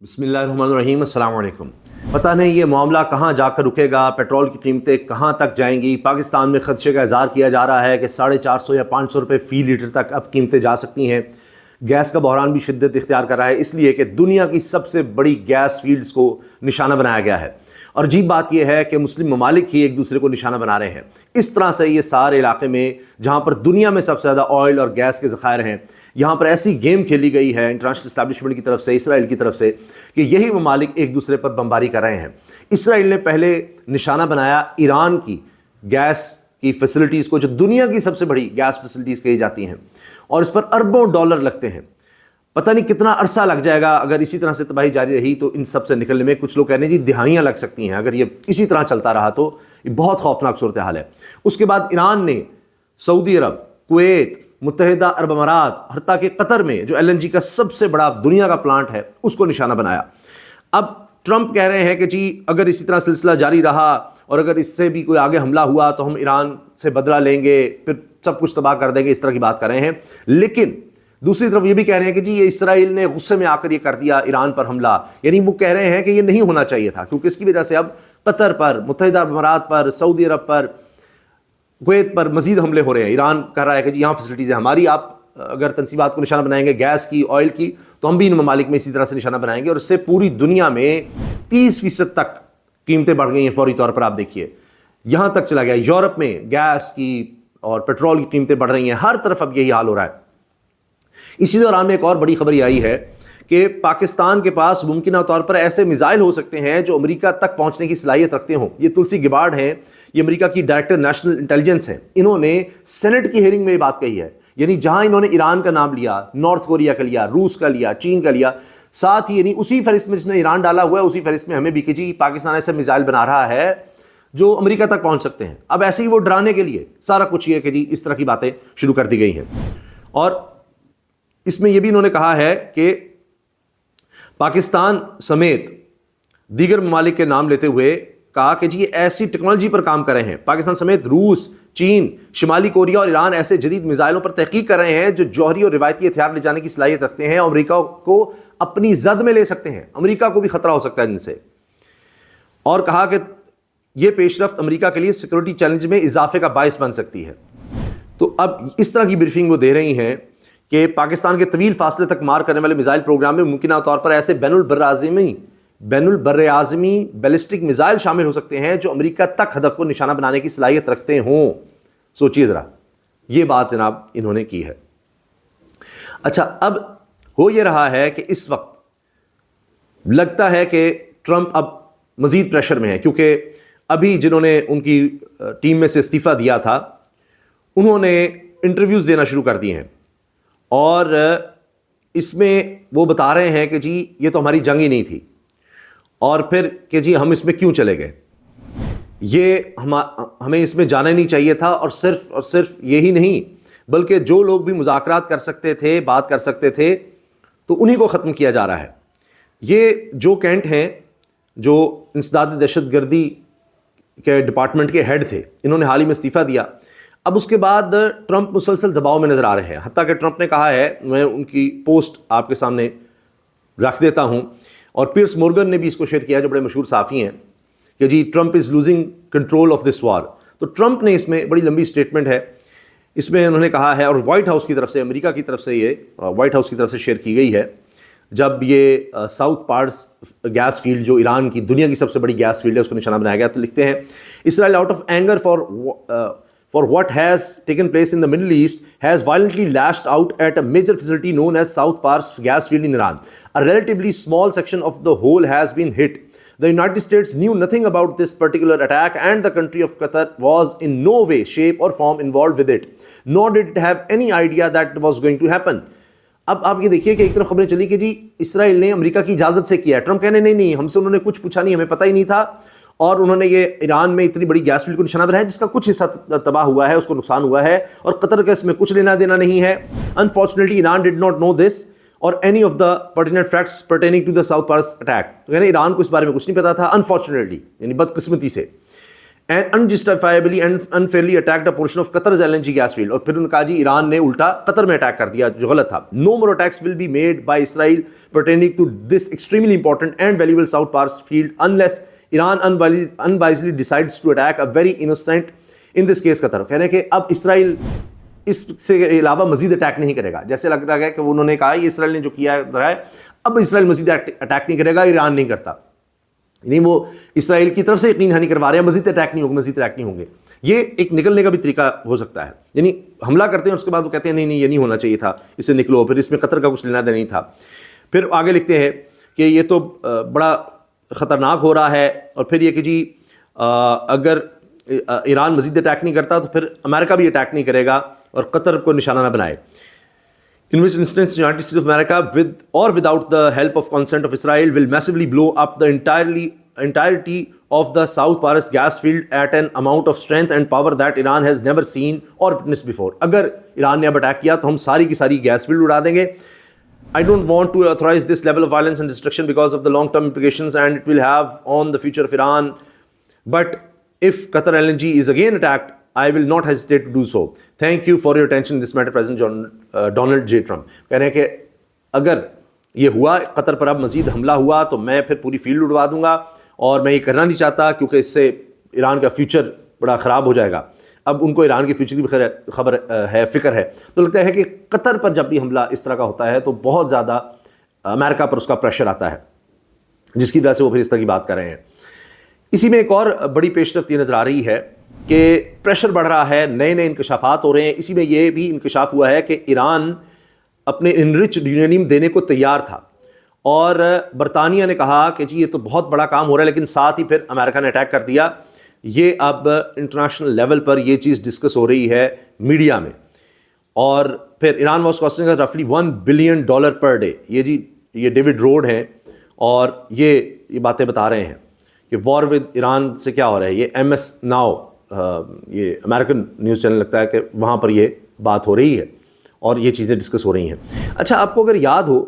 بسم اللہ الرحمن الرحیم، السلام علیکم۔ پتہ نہیں یہ معاملہ کہاں جا کر رکے گا، پیٹرول کی قیمتیں کہاں تک جائیں گی۔ پاکستان میں خدشے کا اظہار کیا جا رہا ہے کہ 450 یا 500 روپے فی لیٹر تک اب قیمتیں جا سکتی ہیں۔ گیس کا بحران بھی شدت اختیار کر رہا ہے، اس لیے کہ دنیا کی سب سے بڑی گیس فیلڈز کو نشانہ بنایا گیا ہے۔ اور عجیب بات یہ ہے کہ مسلم ممالک ہی ایک دوسرے کو نشانہ بنا رہے ہیں۔ اس طرح سے یہ سارے علاقے میں جہاں پر دنیا میں سب سے زیادہ آئل اور گیس کے ذخائر ہیں، یہاں پر ایسی گیم کھیلی گئی ہے انٹرنیشنل اسٹیبلشمنٹ کی طرف سے، اسرائیل کی طرف سے، کہ یہی ممالک ایک دوسرے پر بمباری کر رہے ہیں۔ اسرائیل نے پہلے نشانہ بنایا ایران کی گیس کی فیسلٹیز کو، جو دنیا کی سب سے بڑی گیس فیسلٹیز کہی جاتی ہیں، اور اس پر اربوں ڈالر لگتے ہیں۔ پتہ نہیں کتنا عرصہ لگ جائے گا، اگر اسی طرح سے تباہی جاری رہی تو ان سب سے نکلنے میں کچھ لوگ کہنے ہیں جی دہائیاں لگ سکتی ہیں۔ اگر یہ اسی طرح چلتا رہا تو یہ بہت خوفناک صورتحال ہے۔ اس کے بعد ایران نے سعودی عرب، کویت، متحدہ عرب امارات، حتیٰ کہ قطر میں جو LNG کا سب سے بڑا دنیا کا پلانٹ ہے اس کو نشانہ بنایا۔ اب ٹرمپ کہہ رہے ہیں کہ جی اگر اسی طرح سلسلہ جاری رہا اور اگر اس سے بھی کوئی آگے حملہ ہوا تو ہم ایران سے بدلہ لیں گے، پھر سب کچھ تباہ کر دیں گے، اس طرح کی بات کر رہے ہیں۔ لیکن دوسری طرف یہ بھی کہہ رہے ہیں کہ جی یہ اسرائیل نے غصے میں آ کر یہ کر دیا ایران پر حملہ، یعنی وہ کہہ رہے ہیں کہ یہ نہیں ہونا چاہیے تھا، کیونکہ اس کی وجہ سے اب قطر پر، متحدہ عرب امارات پر، سعودی عرب پر، کویت پر مزید حملے ہو رہے ہیں۔ ایران کہہ رہا ہے کہ جی یہاں فیسلٹیز ہیں ہماری، آپ اگر تنصیبات کو نشانہ بنائیں گے گیس کی، آئل کی، تو ہم بھی ان ممالک میں اسی طرح سے نشانہ بنائیں گے، اور اس سے پوری دنیا میں 30% تک قیمتیں بڑھ گئی ہیں فوری طور پر۔ آپ دیکھیے یہاں تک چلا گیا، یورپ میں گیس کی اور پیٹرول کی قیمتیں بڑھ رہی ہیں، ہر طرف اب یہی حال ہو رہا ہے۔ اسی دوران میں ایک اور بڑی خبر آئی ہے کہ پاکستان کے پاس ممکنہ طور پر ایسے میزائل ہو سکتے ہیں جو امریکہ تک پہنچنے کی صلاحیت رکھتے ہوں۔ یہ تلسی گبارڈ ہیں، یہ امریکہ کی ڈائریکٹر نیشنل انٹیلیجنس ہیں، انہوں نے سینٹ کی ہیئرنگ میں یہ بات کہی ہے۔ یعنی جہاں انہوں نے ایران کا نام لیا، نارتھ کوریا کا لیا، روس کا لیا، چین کا لیا، ساتھ ہی یعنی اسی فہرست میں جس میں ایران ڈالا ہوا ہے اسی فہرست میں ہمیں بھی کہ جی پاکستان ایسے میزائل بنا رہا ہے جو امریکہ تک پہنچ سکتے ہیں۔ اب ایسے ہی وہ ڈرانے کے لیے سارا کچھ یہ کہ جی اس طرح کی باتیں شروع کر دی گئی ہیں۔ اور اس میں یہ بھی انہوں نے کہا ہے کہ پاکستان سمیت دیگر ممالک کے نام لیتے ہوئے کہا کہ جی یہ ایسی ٹیکنالوجی پر کام کر رہے ہیں۔ پاکستان سمیت روس، چین، شمالی کوریا اور ایران ایسے جدید میزائلوں پر تحقیق کر رہے ہیں جو جوہری اور روایتی ہتھیار لے جانے کی صلاحیت رکھتے ہیں، امریکہ کو اپنی زد میں لے سکتے ہیں، امریکہ کو بھی خطرہ ہو سکتا ہے ان سے۔ اور کہا کہ یہ پیش رفت امریکہ کے لیے سیکورٹی چیلنج میں اضافے کا باعث بن سکتی ہے۔ تو اب اس طرح کی بریفنگ وہ دے رہی ہیں کہ پاکستان کے طویل فاصلے تک مار کرنے والے میزائل پروگرام میں ممکنہ طور پر ایسے بین البراعظمی بیلسٹک میزائل شامل ہو سکتے ہیں جو امریکہ تک ہدف کو نشانہ بنانے کی صلاحیت رکھتے ہوں۔ سوچیے ذرا، یہ بات جناب انہوں نے کی ہے۔ اچھا، اب ہو یہ رہا ہے کہ اس وقت لگتا ہے کہ ٹرمپ اب مزید پریشر میں ہے، کیونکہ ابھی جنہوں نے ان کی ٹیم میں سے استعفیٰ دیا تھا انہوں نے انٹرویوز دینا شروع کر دیے ہیں، اور اس میں وہ بتا رہے ہیں کہ جی یہ تو ہماری جنگ ہی نہیں تھی، اور پھر کہ جی ہم اس میں کیوں چلے گئے، یہ ہمیں اس میں جانا نہیں چاہیے تھا، اور صرف یہی نہیں بلکہ جو لوگ بھی مذاکرات کر سکتے تھے، بات کر سکتے تھے، تو انہی کو ختم کیا جا رہا ہے۔ یہ جو کینٹ ہیں جو انسداد دہشت گردی کے ڈپارٹمنٹ کے ہیڈ تھے، انہوں نے حال ہی میں استعفیٰ دیا۔ اب اس کے بعد ٹرمپ مسلسل دباؤ میں نظر آ رہے ہیں، حتیٰ کہ ٹرمپ نے کہا ہے، میں ان کی پوسٹ آپ کے سامنے رکھ دیتا ہوں، اور پیئرس مورگن نے بھی اس کو شیئر کیا جو بڑے مشہور صحافی ہیں، کہ جی Trump is losing control of this war. تو ٹرمپ نے اس میں بڑی لمبی سٹیٹمنٹ ہے، اس میں انہوں نے کہا ہے، اور وائٹ ہاؤس کی طرف سے، امریکہ کی طرف سے یہ وائٹ ہاؤس کی طرف سے شیئر کی گئی ہے، جب یہ ساؤتھ پارٹس گیس فیلڈ جو ایران کی دنیا کی سب سے بڑی گیس فیلڈ ہے اس کو نشانہ بنایا گیا، تو لکھتے ہیں Israel out of anger for what has taken place in the Middle East has violently lashed out at a major facility known as South Pars gas field in Iran. A relatively small section of the whole has been hit. The United States knew nothing about this particular attack and the country of Qatar was in no way, shape or form involved with it. Nor did it have any idea that it was going to happen. اب آپ یہ دیکھیے کہ ایک طرف خبریں چلی کہ جی اسرائیل نے امریکہ کی اجازت سے کیا ہے، ٹرمپ کہنے نہیں ہم سے انہوں نے کچھ پوچھا نہیں، ہمیں پتہ ہی نہیں تھا، اور انہوں نے یہ ایران میں اتنی بڑی گیس فیلڈ کو نشانہ بنایا جس کا کچھ حصہ تباہ ہوا ہے، اس کو نقصان ہوا ہے، اور قطر کا اس میں کچھ لینا دینا نہیں ہے۔ Unfortunately, Iran did not know this or any of the pertinent facts pertaining to the South Pars attack. تو یعنی ایران کو اس بارے میں کچھ نہیں پتا تھا، unfortunately یعنی بدقسمتی سے۔ and unjustifiably and unfairly attacked a portion of Qatar's LNG gas field. اور پھر انہوں نے کہا جی ایران نے الٹا قطر میں اٹیک کر دیا جو غلط تھا. No more attacks will be made by Israel pertaining to this extremely important and valuable South Pars field unless Iran unwisely decides to attack a very innocent, in this case Qatar. کہنے کہ اب اسرائیل اس سے علاوہ مزید attack نہیں کرے گا. جیسے لگ رہا ہے کہ انہوں نے کہا یہ اسرائیل نے جو کیا ہے اب اسرائیل مزید اٹیک نہیں کرے گا, ایران نہیں کرتا. یعنی وہ اسرائیل کی طرف سے یقین دہانی کروا رہے ہیں مزید اٹیک نہیں ہوگا, مزید اٹیک نہیں ہوں گے. یہ ایک نکلنے کا بھی طریقہ ہو سکتا ہے. یعنی حملہ کرتے ہیں اس کے بعد وہ کہتے ہیں نہیں نہیں یہ نہیں ہونا چاہیے تھا, اس سے نکلو, پھر اس میں قطر کا کچھ لینا دینا نہیں تھا. پھر آگے لکھتے ہیں کہ یہ تو بڑا خطرناک ہو رہا ہے, اور پھر یہ کہ جی اگر ایران مزید اٹیک نہیں کرتا تو پھر امریکہ بھی اٹیک نہیں کرے گا اور قطر کو نشانہ نہ بنائے. In which instance, the United States of America, with or without the help of consent of Israel, will massively blow up the entirety of the South Pars gas field at an amount of strength and power that Iran has never seen or witnessed before. اگر ایران نے اب attack کیا تو ہم ساری کی ساری gas field اڑا دیں گے. I don't want to authorize this level of violence and destruction because of the long-term implications and it will have on the future of Iran. But if Qatar LNG is again attacked, I will not hesitate to do so. Thank you for your attention in this matter, President Donald J. Trump. کہہ رہے ہیں کہ اگر یہ ہوا قطر پر اب مزید حملہ ہوا تو میں پھر پوری فیلڈ اڑوا دوں گا, اور میں یہ کرنا نہیں چاہتا کیونکہ اس سے ایران کا فیوچر بڑا خراب ہو جائے گا. اب ان کو ایران کے فیوچر کی بھی خبر ہے, فکر ہے. تو لگتا ہے کہ قطر پر جب بھی حملہ اس طرح کا ہوتا ہے تو بہت زیادہ امریکہ پر اس کا پریشر آتا ہے, جس کی وجہ سے وہ پھر اس طرح کی بات کر رہے ہیں. اسی میں ایک اور بڑی پیش رفت یہ نظر آ رہی ہے کہ پریشر بڑھ رہا ہے, نئے نئے انکشافات ہو رہے ہیں. اسی میں یہ بھی انکشاف ہوا ہے کہ ایران اپنے انرچڈ یورینیم دینے کو تیار تھا, اور برطانیہ نے کہا کہ جی یہ تو بہت بڑا کام ہو رہا ہے, لیکن ساتھ ہی پھر امریکہ نے اٹیک کر دیا. یہ اب انٹرنیشنل لیول پر یہ چیز ڈسکس ہو رہی ہے میڈیا میں. اور پھر ایران واز کاسٹنگ رفلی $1 بلین پر ڈے. یہ جی یہ ڈیوڈ روڈ ہیں اور یہ باتیں بتا رہے ہیں کہ وار ود ایران سے کیا ہو رہا ہے. یہ MS ناؤ یہ امریکن نیوز چینل لگتا ہے کہ وہاں پر یہ بات ہو رہی ہے اور یہ چیزیں ڈسکس ہو رہی ہیں. اچھا آپ کو اگر یاد ہو,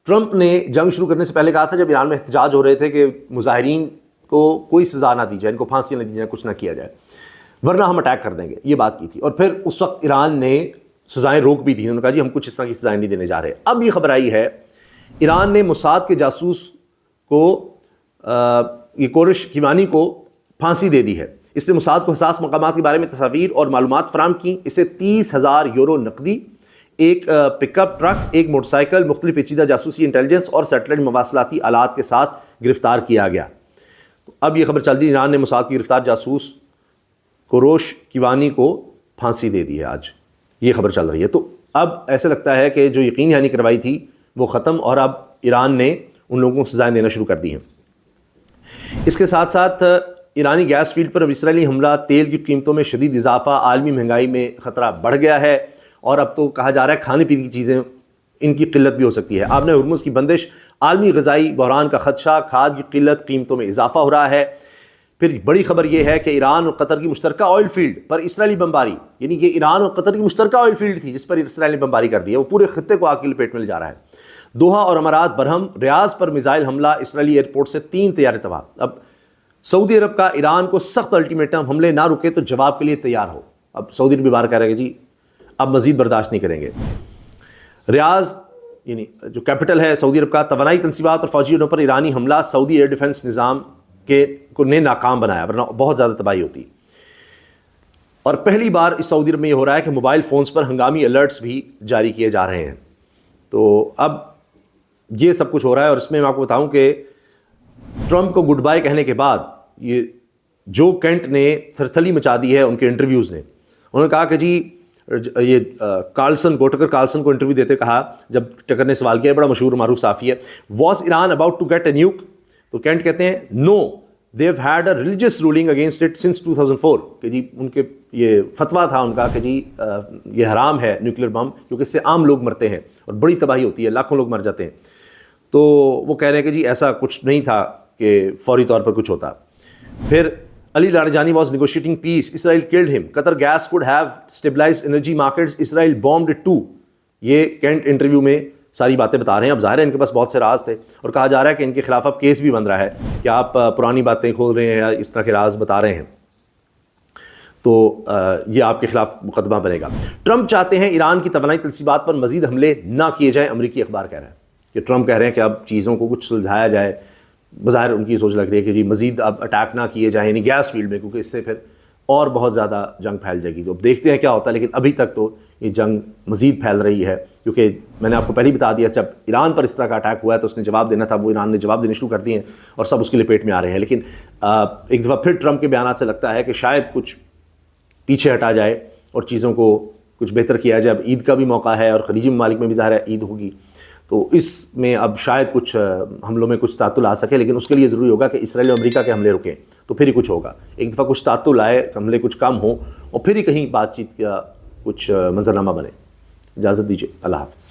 ٹرمپ نے جنگ شروع کرنے سے پہلے کہا تھا جب ایران میں احتجاج ہو رہے تھے کہ مظاہرین کو کوئی سزا نہ دی جائے, ان کو پھانسی نہ دی جائے, کچھ نہ کیا جائے ورنہ ہم اٹیک کر دیں گے, یہ بات کی تھی. اور پھر اس وقت ایران نے سزائیں روک بھی دی, انہوں نے کہا جی ہم کچھ اس طرح کی سزائیں نہیں دینے جا رہے. اب یہ خبر آئی ہے ایران نے موساد کے جاسوس کو یہ کورش کیوانی کو پھانسی دے دی ہے. اس نے موساد کو حساس مقامات کے بارے میں تصاویر اور معلومات فراہم کی. اسے 30,000 یورو نقدی, ایک پک اپ ٹرک, ایک موٹر سائیکل, مختلف پیچیدہ جاسوسی انٹیلیجنس اور سیٹلائٹ مواصلاتی آلات کے ساتھ گرفتار کیا گیا. اب یہ خبر چل رہی ہے ایران نے موساد کی گرفتار جاسوس کوروش کیوانی کو پھانسی دے دی ہے. آج یہ خبر چل رہی ہے. تو اب ایسے لگتا ہے کہ جو یقین دہانی کروائی تھی وہ ختم, اور اب ایران نے ان لوگوں کو سزائیں دینا شروع کر دی ہیں. اس کے ساتھ ساتھ ایرانی گیس فیلڈ پر اب اسرائیلی حملہ, تیل کی قیمتوں میں شدید اضافہ, عالمی مہنگائی میں خطرہ بڑھ گیا ہے, اور اب تو کہا جا رہا ہے کھانے پینے کی چیزیں ان کی قلت بھی ہو سکتی ہے. آبِ ہرمز کی بندش, عالمی غذائی بحران کا خدشہ, کھاد کی قلت, قیمتوں میں اضافہ ہو رہا ہے. پھر بڑی خبر یہ ہے کہ ایران اور قطر کی مشترکہ آئل فیلڈ پر اسرائیلی بمباری, یعنی کہ ایران اور قطر کی مشترکہ آئل فیلڈ تھی جس پر اسرائیل نے بمباری کر دی ہے, وہ پورے خطے کو آگ کی لپیٹ میں لے جا رہا ہے. دوحہ اور امارات برہم, ریاض پر میزائل حملہ, اسرائیلی ایئرپورٹ سے 3 طیارے تباہ. اب سعودی عرب کا ایران کو سخت الٹیمیٹم, حملے نہ رکے تو جواب کے لیے تیار ہو. اب سعودی عرب بھی بار کہہ رہا ہے کہ جی اب مزید برداشت نہیں کریں گے. ریاض یعنی جو کیپٹل ہے سعودی عرب کا, توانائی تنصیبات اور فوجی اڈوں پر ایرانی حملہ سعودی ایئر ڈیفنس نظام کو نے ناکام بنایا, ورنہ بہت زیادہ تباہی ہوتی. اور پہلی بار اس سعودی عرب میں یہ ہو رہا ہے کہ موبائل فونز پر ہنگامی الرٹس بھی جاری کیے جا رہے ہیں. تو اب یہ سب کچھ ہو رہا ہے, اور اس میں آپ کو بتاؤں کہ ٹرمپ کو گڈ بائی کہنے کے بعد یہ جو کینٹ نے تھرتھلی مچا دی ہے ان کے انٹرویوز نے. انہوں نے کہا کہ جی یہ کارلسن کو, ٹکر کارلسن کو انٹرویو دیتے کہا, جب ٹکر نے سوال کیا, بڑا مشہور معروف صحافی ہے, was Iran about to get a nuke, تو کینٹ کہتے ہیں no they have had a religious ruling against it since 2004, کہ جی ان کے یہ فتویٰ تھا ان کا کہ جی یہ حرام ہے نیوکلیر بم, کیونکہ اس سے عام لوگ مرتے ہیں اور بڑی تباہی ہوتی ہے, لاکھوں لوگ مر جاتے ہیں. تو وہ کہہ رہے ہیں کہ جی ایسا کچھ نہیں تھا کہ فوری طور پر کچھ ہوتا. پھر Ali Larijani was negotiating peace, Israel killed him, Qatar gas could have stabilised energy markets, Israel bombed it too. یہ کینٹ انٹرویو میں ساری باتیں بتا رہے ہیں. اب ظاہر ہے ان کے پاس بہت سے راز تھے, اور کہا جا رہا ہے کہ ان کے خلاف اب کیس بھی بن رہا ہے کہ آپ پرانی باتیں کھول رہے ہیں یا اس طرح کے راز بتا رہے ہیں. تو یہ آپ کے خلاف مقدمہ بنے گا۔ ٹرمپ چاہتے ہیں ایران کی توانائی تنصیبات پر مزید حملے نہ کیے جائیں، امریکی اخبار کہہ رہے ہیں کہ ٹرمپ کہہ رہے ہیں کہ اب چیزوں کو کچھ سلجھایا جائے، بظاہر ان کی سوچ لگ رہی ہے کہ جی مزید اب اٹیک نہ کیے جائیں، یعنی گیس فیلڈ میں، کیونکہ اس سے پھر اور بہت زیادہ جنگ پھیل جائے گی۔ تو اب دیکھتے ہیں کیا ہوتا ہے، لیکن ابھی تک تو یہ جنگ مزید پھیل رہی ہے، کیونکہ میں نے آپ کو پہلے ہی بتا دیا جب ایران پر اس طرح کا اٹیک ہوا ہے تو اس نے جواب دینا تھا، وہ ایران نے جواب دینے شروع کر دیے ہیں اور سب اس کے لپیٹ میں آ رہے ہیں۔ لیکن ایک دفعہ پھر ٹرمپ کے بیانات سے لگتا ہے کہ شاید کچھ پیچھے ہٹا جائے اور چیزوں کو کچھ بہتر کیا جائے۔ اب عید کا بھی موقع ہے اور خلیجی ممالک میں بھی ظاہر ہے عید ہوگی، تو اس میں اب شاید کچھ حملوں میں کچھ تعطل آ سکے، لیکن اس کے لیے ضروری ہوگا کہ اسرائیل اور امریکہ کے حملے رکیں، تو پھر ہی کچھ ہوگا۔ ایک دفعہ کچھ تعطل آئے، حملے کچھ کم ہوں اور پھر ہی کہیں بات چیت کا کچھ منظرنامہ بنے۔ اجازت دیجیے، اللہ حافظ۔